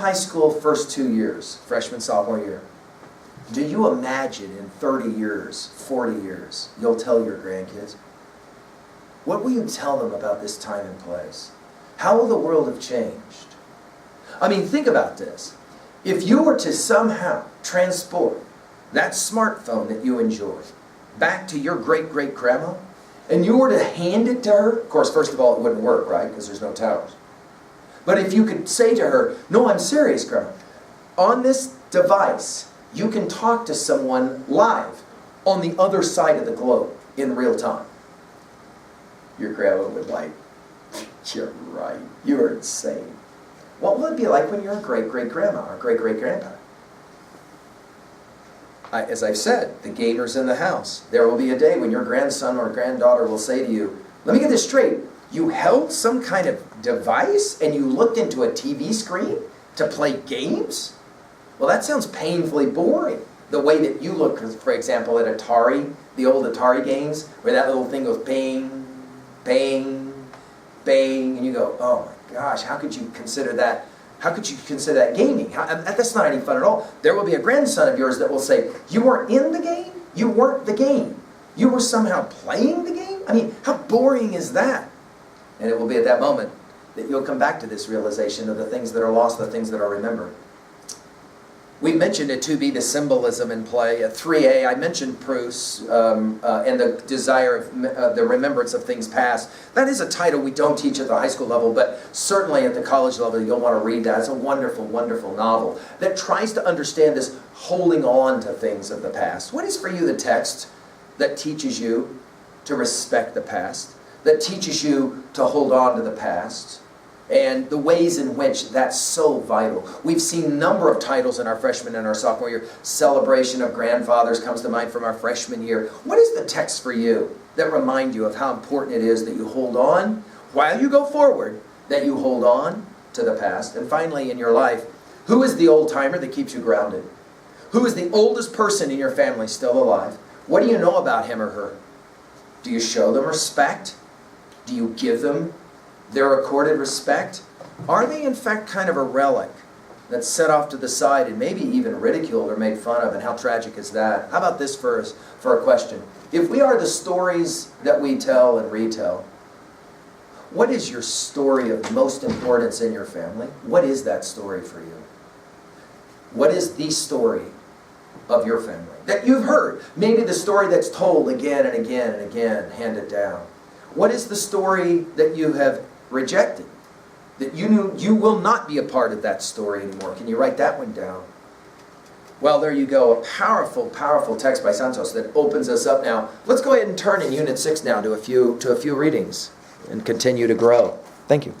high school first 2 years, freshman, sophomore year, do you imagine in 30 years, 40 years, you'll tell your grandkids? What will you tell them about this time and place? How will the world have changed? I mean, think about this. If you were to somehow transport that smartphone that you enjoy back to your great-great-grandma, and you were to hand it to her, of course, first of all, it wouldn't work, right? Because there's no towers. But if you could say to her, no, I'm serious, Grandma. On this device, you can talk to someone live on the other side of the globe in real time. Your grandma would like, you're right, you're insane. What will it be like when you're a great-great-grandma or great-great-grandpa? As I've said, the gamers in the house. There will be a day when your grandson or granddaughter will say to you, let me get this straight, you held some kind of device and you looked into a TV screen to play games? Well, that sounds painfully boring. The way that you look, for example, at Atari, the old Atari games, where that little thing goes bang, bang, bang, and you go, oh my gosh, how could you consider that? How could you consider that gaming? That's not any fun at all. There will be a grandson of yours that will say, you weren't in the game? You weren't the game. You were somehow playing the game? I mean, how boring is that? And it will be at that moment that you'll come back to this realization of the things that are lost, the things that are remembered. We mentioned it to be the symbolism in play. At 3A, I mentioned Proust and the desire of the remembrance of things past. That is a title we don't teach at the high school level, but certainly at the college level you'll want to read that. It's a wonderful, wonderful novel that tries to understand this holding on to things of the past. What is for you the text that teaches you to respect the past, that teaches you to hold on to the past, and the ways in which that's so vital? We've seen a number of titles in our freshman and our sophomore year. Celebration of Grandfathers comes to mind from our freshman year. What is the text for you that remind you of how important it is that you hold on, while you go forward, that you hold on to the past? And finally, in your life, who is the old-timer that keeps you grounded? Who is the oldest person in your family still alive? What do you know about him or her? Do you show them respect? Do you give them their accorded respect? Are they in fact kind of a relic that's set off to the side and maybe even ridiculed or made fun of? And how tragic is that? How about this for a question? If we are the stories that we tell and retell, what is your story of most importance in your family? What is that story for you? What is the story of your family that you've heard? Maybe the story that's told again and again and again, handed down. What is the story that you have rejected, that you knew you will not be a part of that story anymore? Can you write that one down? Well, there you go. A powerful, powerful text by Santos that opens us up now. Let's go ahead and turn in Unit 6 now to a few readings and continue to grow. Thank you.